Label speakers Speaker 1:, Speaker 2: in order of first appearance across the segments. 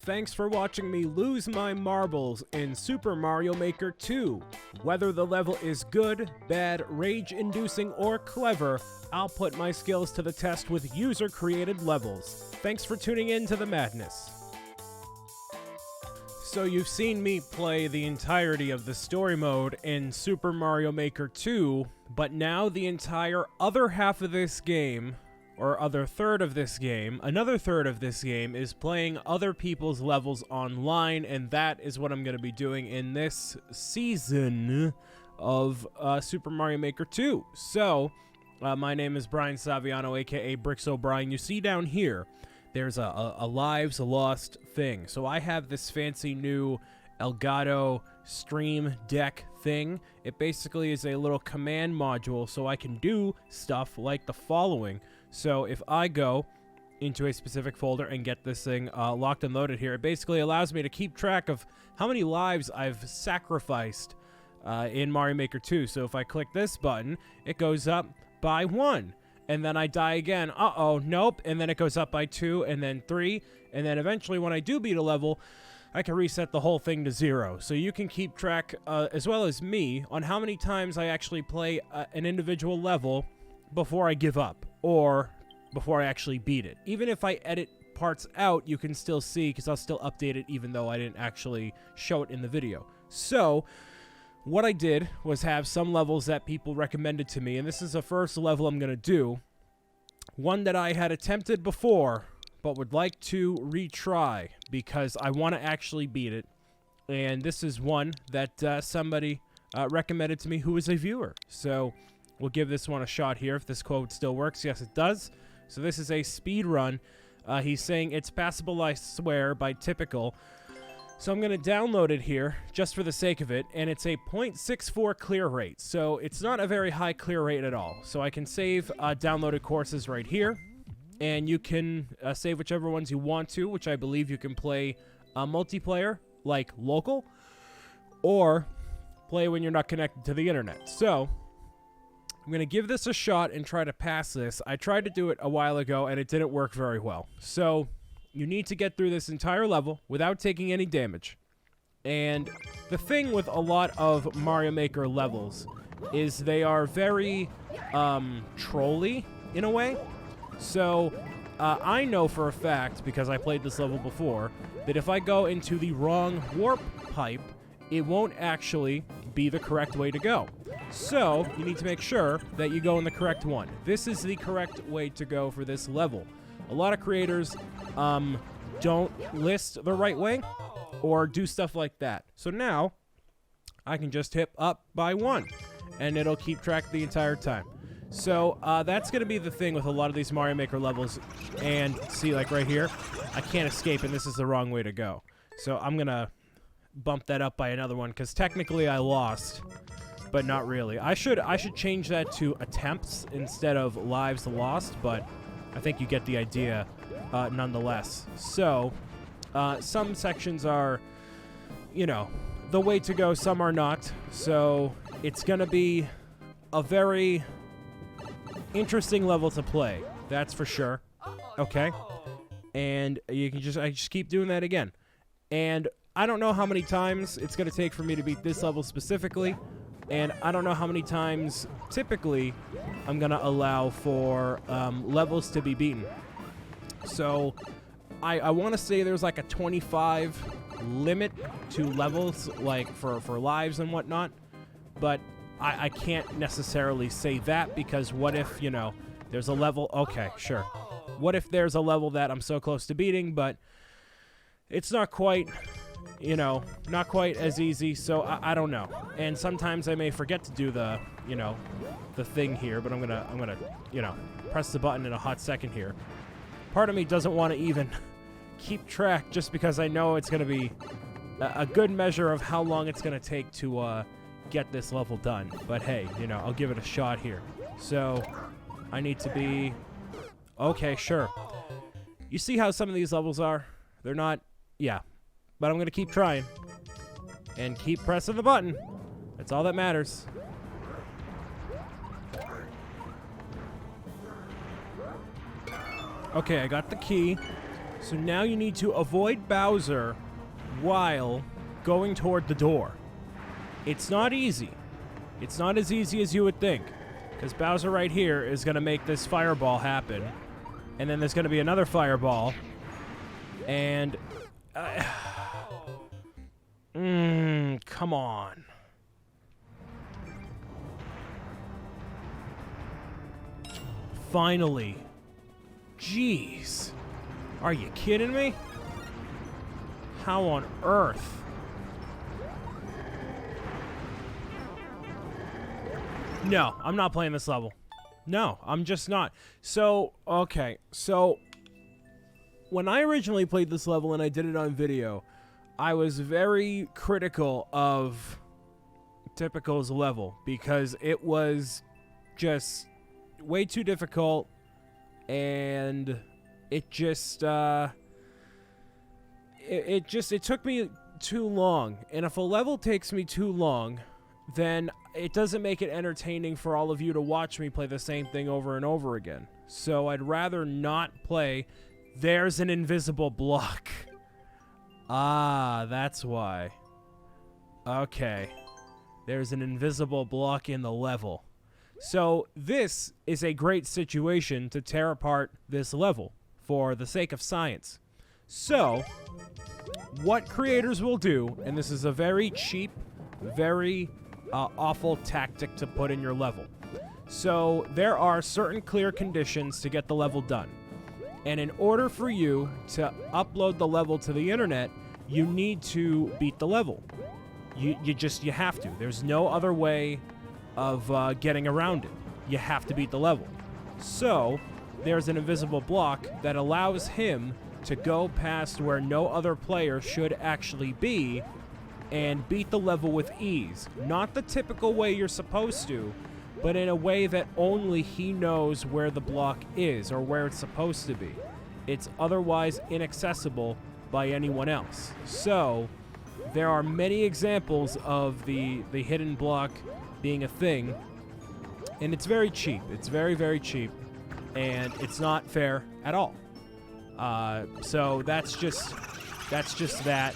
Speaker 1: thanks for watching me lose my marbles in Super Mario Maker 2. Whether the level is good, bad, rage-inducing, or clever, I'll put my skills to the test with user-created levels. Thanks for tuning in to the madness. So you've seen me play the entirety of the story mode in Super Mario Maker 2, but now the entire other half of this game, or other third of this game, another third of this game is playing other people's levels online, and that is what I'm going to be doing in this season of Super Mario Maker 2. So, my name is BrianSaviano, aka Bricks O'Brien. You see down here, there's a Lives Lost thing. So I have this fancy new Elgato Stream Deck thing. It basically is a little command module so I can do stuff like the following. So if I go into a specific folder and get this thing locked and loaded here, it basically allows me to keep track of how many lives I've sacrificed in Mario Maker 2. So if I click this button, it goes up by 1. And then I die again. Uh-oh, nope. And then it goes up by 2, and then 3. And then eventually when I do beat a level, I can reset the whole thing to 0. So you can keep track, as well as me, on how many times I actually play an individual level before I give up, or before I actually beat it. Even if I edit parts out, you can still see, because I'll still update it even though I didn't actually show it in the video. So what I did was have some levels that people recommended to me, and this is the first level I'm going to do. One that I had attempted before, but would like to retry, because I want to actually beat it. And this is one that somebody recommended to me who is a viewer. So we'll give this one a shot here, if this code still works. Yes, it does. So this is a speed run. He's saying it's passable, I swear, by typical. So I'm going to download it here, just for the sake of it, and it's a 0.64 clear rate, so it's not a very high clear rate at all. So I can save downloaded courses right here, and you can save whichever ones you want to, which I believe you can play multiplayer, like local, or play when you're not connected to the internet. So I'm going to give this a shot and try to pass this. I tried to do it a while ago, and it didn't work very well. So you need to get through this entire level without taking any damage. And the thing with a lot of Mario Maker levels is they are very trolly in a way. So I know for a fact, because I played this level before, that if I go into the wrong warp pipe, it won't actually be the correct way to go. So you need to make sure that you go in the correct one. This is the correct way to go for this level. A lot of creators don't list the right way or do stuff like that. So now I can just hit up by 1 and it'll keep track the entire time. So that's going to be the thing with a lot of these Mario Maker levels. And see, like right here, I can't escape, and this is the wrong way to go. So I'm going to bump that up by another one, because technically I lost, but not really. I should change that to attempts instead of lives lost, but I think you get the idea nonetheless. So, some sections are, you know, the way to go, some are not. So, it's going to be a very interesting level to play. That's for sure. Okay? And you can I just keep doing that again. And I don't know how many times it's going to take for me to beat this level specifically. And I don't know how many times, typically, I'm going to allow for levels to be beaten. So, I want to say there's like a 25 limit to levels, like for lives and whatnot. But I can't necessarily say that, because what if, you know, there's a level... Okay, sure. What if there's a level that I'm so close to beating, but it's not quite... You know, not quite as easy, so I don't know. And sometimes I may forget to do the, you know, the thing here, but I'm gonna, you know, press the button in a hot second here. Part of me doesn't want to even keep track, just because I know it's gonna be a good measure of how long it's gonna take to get this level done. But hey, you know, I'll give it a shot here. So I need to be... Okay, sure. You see how some of these levels are? They're not... Yeah. But I'm going to keep trying. And keep pressing the button. That's all that matters. Okay, I got the key. So now you need to avoid Bowser while going toward the door. It's not easy. It's not as easy as you would think, because Bowser right here is going to make this fireball happen, and then there's going to be another fireball, and... come on. Finally. Jeez. Are you kidding me? How on earth? No, I'm not playing this level. No, I'm just not. So, okay. So, when I originally played this level and I did it on video, I was very critical of Typical's level because it was just way too difficult, and it just it took me too long. And if a level takes me too long, then it doesn't make it entertaining for all of you to watch me play the same thing over and over again. So I'd rather not play. There's an invisible block. Ah, that's why. Okay. There's an invisible block in the level. So this is a great situation to tear apart this level for the sake of science. So, what creators will do, and this is a very cheap, very awful tactic to put in your level. So, there are certain clear conditions to get the level done. And in order for you to upload the level to the internet, you need to beat the level. You have to. There's no other way of getting around it. You have to beat the level. So, there's an invisible block that allows him to go past where no other player should actually be and beat the level with ease. Not the typical way you're supposed to, but in a way that only he knows where the block is or where it's supposed to be. It's otherwise inaccessible by anyone else. So, there are many examples of the hidden block being a thing, and it's very cheap. It's very, very cheap, and it's not fair at all. So that's just that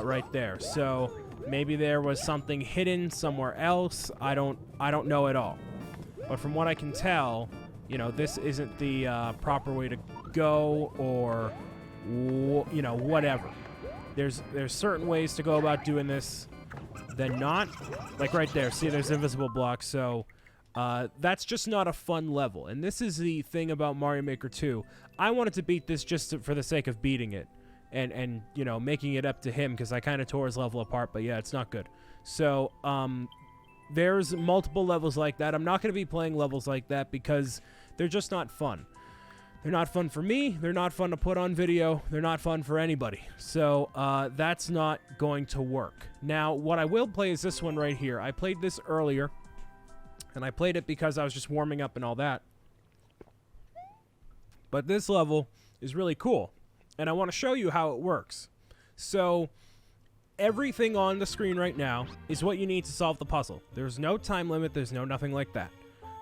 Speaker 1: right there. So maybe there was something hidden somewhere else. I don't know at all. But from what I can tell, you know, this isn't the proper way to go, or you know, whatever. There's certain ways to go about doing this than not. Like right there, see, there's invisible blocks. So that's just not a fun level. And this is the thing about Mario Maker 2. I wanted to beat this just for the sake of beating it, and you know, making it up to him, because I kind of tore his level apart. But yeah, it's not good. So there's multiple levels like that. I'm not going to be playing levels like that because they're just not fun. They're not fun for me. They're not fun to put on video. They're not fun for anybody. So that's not going to work. Now, what I will play is this one right here. I played this earlier, and I played it because I was just warming up and all that. But this level is really cool, and I want to show you how it works. So everything on the screen right now is what you need to solve the puzzle. There's no time limit. There's no nothing like that.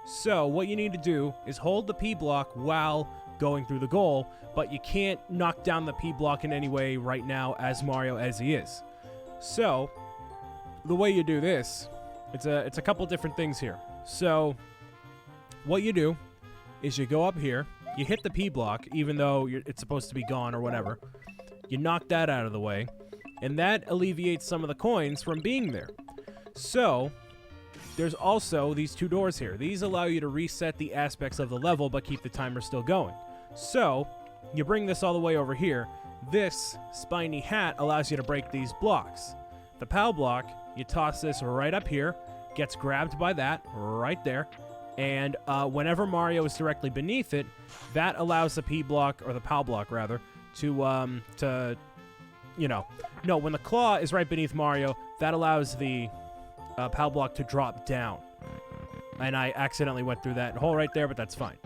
Speaker 1: So what you need to do is hold the P block while going through the goal, but you can't knock down the P block in any way right now as Mario as he is. So the way you do this, it's a couple different things here. So what you do is you go up here, you hit the P block, even though it's supposed to be gone or whatever. You knock that out of the way, and that alleviates some of the coins from being there. So there's also these two doors here. These allow you to reset the aspects of the level but keep the timer still going. So you bring this all the way over here. This spiny hat allows you to break these blocks. The POW block, you toss this right up here, gets grabbed by that right there, and whenever Mario is directly beneath it, that allows the P block, or the POW block rather, to you know, no, when the claw is right beneath Mario, that allows the POW block to drop down. And I accidentally went through that hole right there, but that's fine.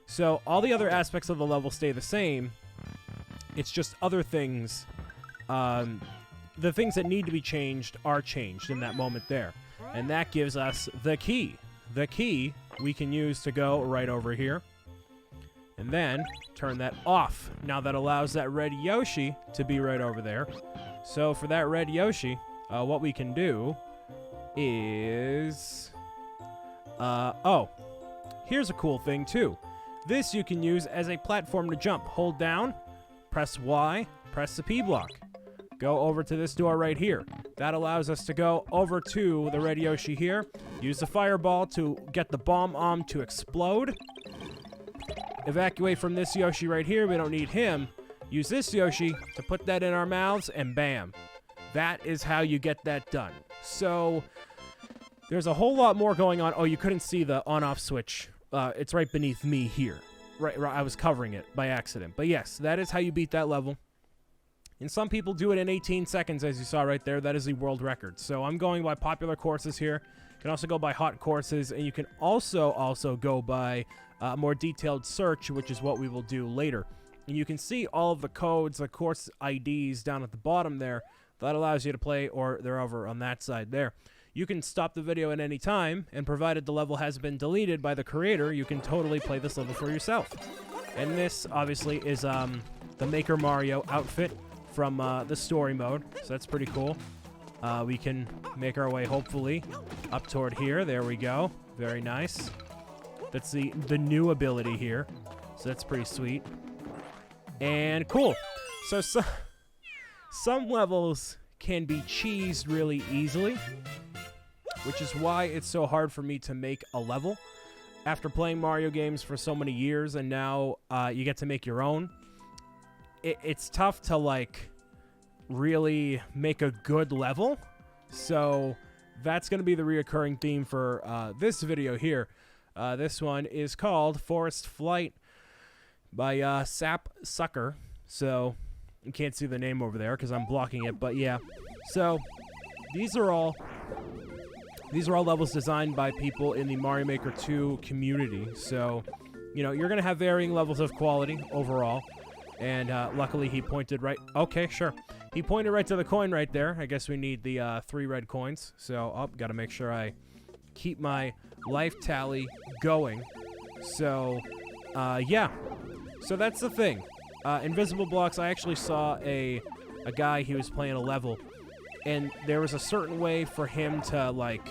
Speaker 1: So all the other aspects of the level stay the same. It's just other things. The things that need to be changed are changed in that moment there. And that gives us the key. The key we can use to go right over here. and then turn that off. Now that allows that red Yoshi to be right over there. So for that red Yoshi, what we can do is... oh, here's a cool thing too. This you can use as a platform to jump. Hold down, press Y, press the P block. Go over to this door right here. That allows us to go over to the red Yoshi here. Use the fireball to get the bomb to explode. Evacuate from this Yoshi right here. We don't need him. Use this Yoshi to put that in our mouths, and bam. That is how you get that done. So, there's a whole lot more going on. Oh, you couldn't see the on-off switch. It's right beneath me here. Right, I was covering it by accident. But yes, that is how you beat that level. And some people do it in 18 seconds, as you saw right there. That is the world record. So I'm going by popular courses here. You can also go by hot courses, and you can also go by more detailed search, which is what we will do later. And you can see all of the codes, the course IDs down at the bottom there. That allows you to play, or they're over on that side there. You can stop the video at any time, and provided the level has been deleted by the creator, you can totally play this level for yourself. And this, obviously, is the Maker Mario outfit from the story mode, so that's pretty cool. We can make our way, hopefully, up toward here. There we go. Very nice. That's the new ability here, so that's pretty sweet. And cool. So some levels can be cheesed really easily, which is why it's so hard for me to make a level. After playing Mario games for so many years, and now you get to make your own, it's tough to, like, really make a good level. So that's going to be the reoccurring theme for this video here. This one is called Forest Flight by Sap Sucker. So you can't see the name over there because I'm blocking it, but yeah. So these are all levels designed by people in the Mario Maker 2 community. So, you know, you're going to have varying levels of quality overall. And luckily he pointed right... Okay, sure. He pointed right to the coin right there. I guess we need the 3 red coins. So, got to make sure I keep my life tally going. So, yeah. So that's the thing. Invisible blocks, I actually saw a guy, he was playing a level. And there was a certain way for him to, like,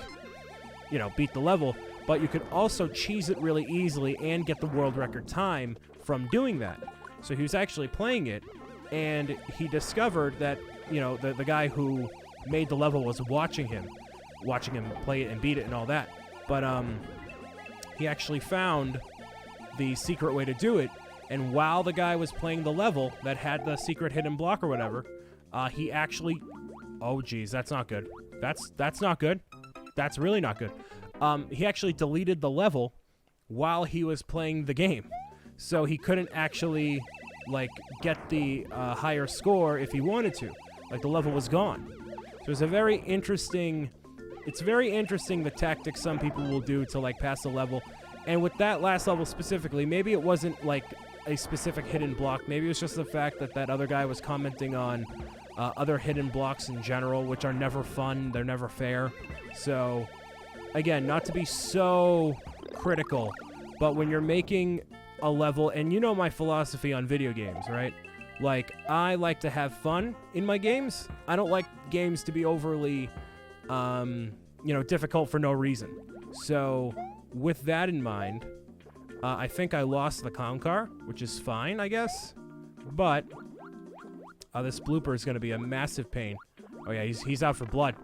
Speaker 1: you know, beat the level. But you could also cheese it really easily and get the world record time from doing that. So he was actually playing it, and he discovered that, you know, the guy who made the level was watching him play it and beat it and all that. But he actually found the secret way to do it, and while the guy was playing the level that had the secret hidden block or whatever, he actually... Oh, geez, that's not good. That's not good. That's really not good. He actually deleted the level while he was playing the game. So he couldn't actually, like, get the higher score if he wanted to. Like, the level was gone. So it's a very interesting... It's very interesting the tactics some people will do to, like, pass the level. And with that last level specifically, maybe it wasn't, like, a specific hidden block. Maybe it was just the fact that that other guy was commenting on other hidden blocks in general, which are never fun. They're never fair. So, again, not to be so critical, but when you're making a level, and you know my philosophy on video games, right? Like, I like to have fun in my games. I don't like games to be overly, you know, difficult for no reason. So, with that in mind, I think I lost the clown car, which is fine, I guess. But this blooper is going to be a massive pain. Oh yeah, he's out for blood.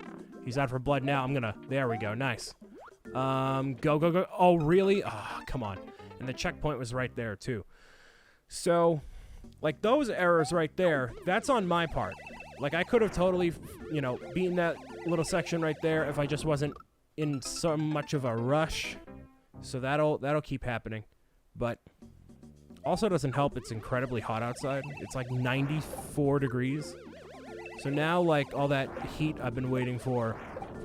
Speaker 1: He's out for blood now. I'm gonna... There we go. Nice. Go. Oh, really? Oh, come on. And the checkpoint was right there, too. So, like, those errors right there, that's on my part. Like, I could have totally, you know, beaten that little section right there if I just wasn't in so much of a rush. So that'll keep happening. But also doesn't help, it's incredibly hot outside. It's like 94 degrees. So now, like, all that heat I've been waiting for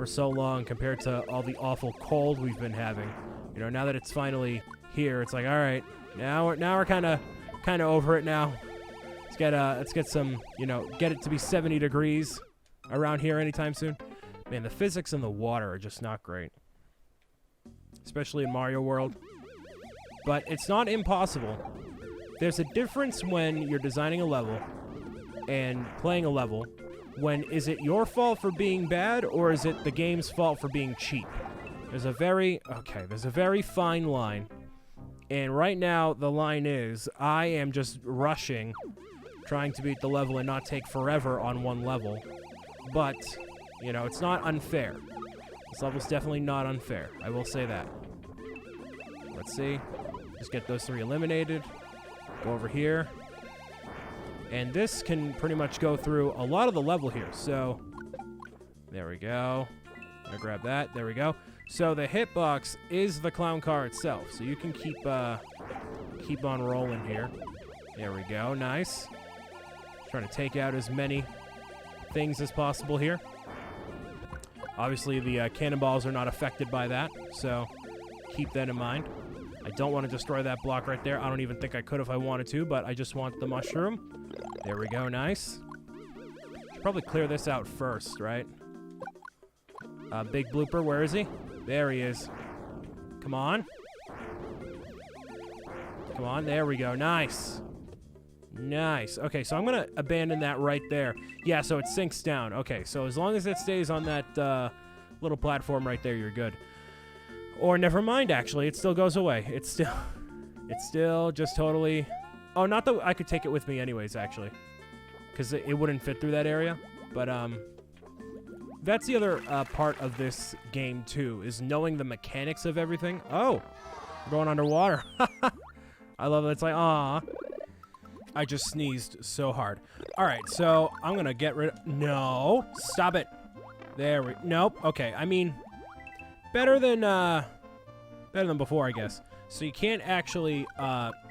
Speaker 1: so long compared to all the awful cold we've been having. You know, now that it's finally here, it's like, all right, now we're kind of over it now. Let's get some, you know, get it to be 70 degrees around here anytime soon. Man, the physics in the water are just not great, especially in Mario World. But it's not impossible. there's a difference when you're designing a level and playing a level. When is it your fault for being bad, or is it the game's fault for being cheap? There's a very fine line. And right now, the line is, I am just rushing, trying to beat the level and not take forever on one level. But, you know, it's not unfair. This level's definitely not unfair. I will say that. Let's see. Just get those 3 eliminated. Go over here. And this can pretty much go through a lot of the level here. So, there we go. I'm gonna grab that. There we go. So the hitbox is the clown car itself. So you can keep on rolling here. There we go. Nice. Trying to take out as many things as possible here. Obviously, the cannonballs are not affected by that, so keep that in mind. I don't want to destroy that block right there. I don't even think I could if I wanted to, but I just want the mushroom. There we go. Nice. Should probably clear this out first, right? Big blooper. Where is he? There he is. Come on. Come on. There we go. Nice. Nice. Okay, so I'm going to abandon that right there. Yeah, so it sinks down. Okay, so as long as it stays on that little platform right there, you're good. Or never mind, actually. It still goes away. It's still just totally... Oh, not that I could take it with me anyways, actually. Because it wouldn't fit through that area. But, that's the other part of this game, too, is knowing the mechanics of everything. Oh! We're going underwater. I love it. It's like, aw. I just sneezed so hard. Alright, so I'm gonna get rid of... No! Stop it! There we... Nope. Okay, I mean... Better than before, I guess. So you can't actually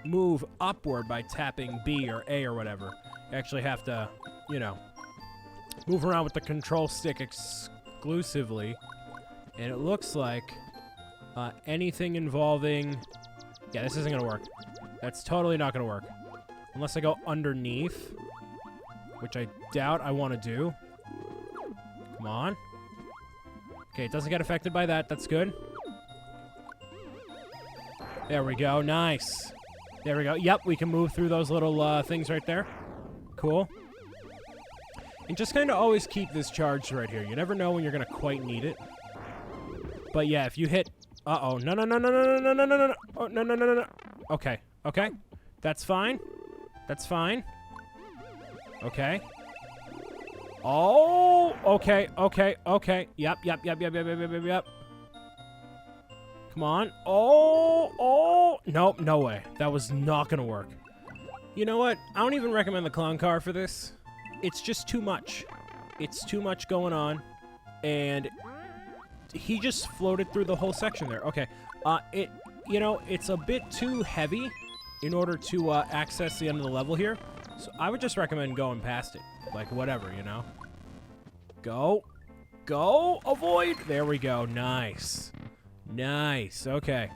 Speaker 1: move upward by tapping B or A or whatever. You actually have to, you know, move around with the control stick exclusively. And it looks like anything involving... Yeah, this isn't going to work. That's totally not going to work. Unless I go underneath, which I doubt I want to do. Come on. Okay, it doesn't get affected by that. That's good. There we go. Nice. There we go. Yep, we can move through those little things right there. Cool. And just kind of always keep this charged right here. You never know when you're going to quite need it. But yeah, if you hit... Uh-oh. No, no, no, no, no, no, no, no, no, no. Oh, no, no, no, no, no. Okay. Okay. That's fine. That's fine. Okay. Oh, okay, okay, okay. Yep, yep, yep, yep, yep, yep, yep, yep. Come on. Oh, oh. Nope, no way. That was not going to work. You know what? I don't even recommend the clown car for this. It's just too much. It's too much going on. And he just floated through the whole section there. Okay. You know, it's a bit too heavy in order to access the end of the level here. So I would just recommend going past it. Like, whatever, you know? Go. Go. Avoid. There we go. Nice. Nice. Okay.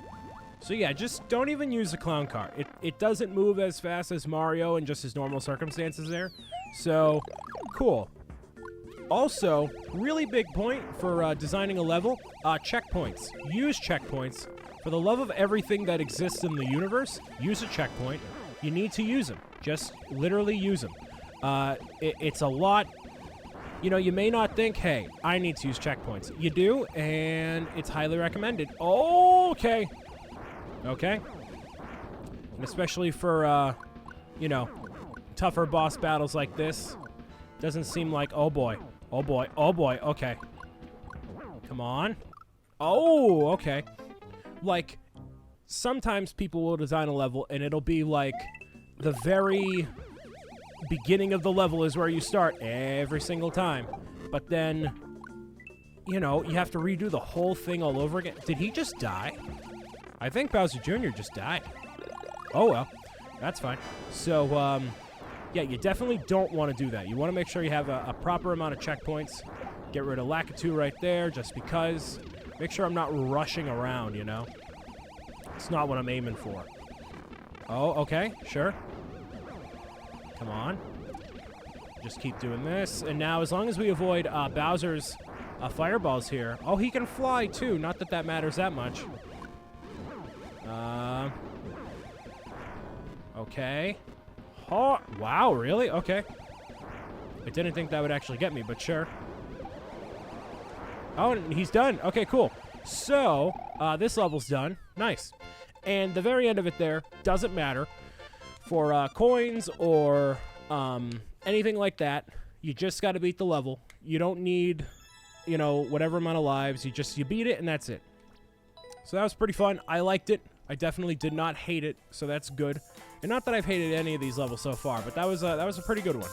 Speaker 1: So, yeah, just don't even use the clown car. It doesn't move as fast as Mario in just his normal circumstances there. So, cool. Also, really big point for designing a level, checkpoints. Use checkpoints. For the love of everything that exists in the universe, use a checkpoint. You need to use them. Just literally use them. It's a lot. You know, you may not think, hey, I need to use checkpoints. You do, and it's highly recommended. Oh, okay. Okay. And especially for, you know, tougher boss battles like this. Doesn't seem like, oh boy. Oh boy. Oh boy. Okay. Come on. Oh, okay. Like, sometimes people will design a level, and it'll be like the very beginning of the level is where you start every single time. But then, you know, you have to redo the whole thing all over again. Did he just die? I think Bowser Jr. just died. Oh, well. That's fine. So, yeah, you definitely don't want to do that. You want to make sure you have a proper amount of checkpoints. Get rid of Lakitu right there, just because. Make sure I'm not rushing around, you know? It's not what I'm aiming for. Oh, okay. Sure. Come on. Just keep doing this. And now, as long as we avoid Bowser's fireballs here. Oh, he can fly, too. Not that that matters that much. Okay. Oh, wow, really? Okay. I didn't think that would actually get me, but sure. Oh, and he's done. Okay, cool. So, this level's done. Nice. And the very end of it there doesn't matter. For coins or anything like that, you just got to beat the level. You don't need, you know, whatever amount of lives. You beat it, and that's it. So that was pretty fun. I liked it. I definitely did not hate it, so that's good. And not that I've hated any of these levels so far, but that was a pretty good one.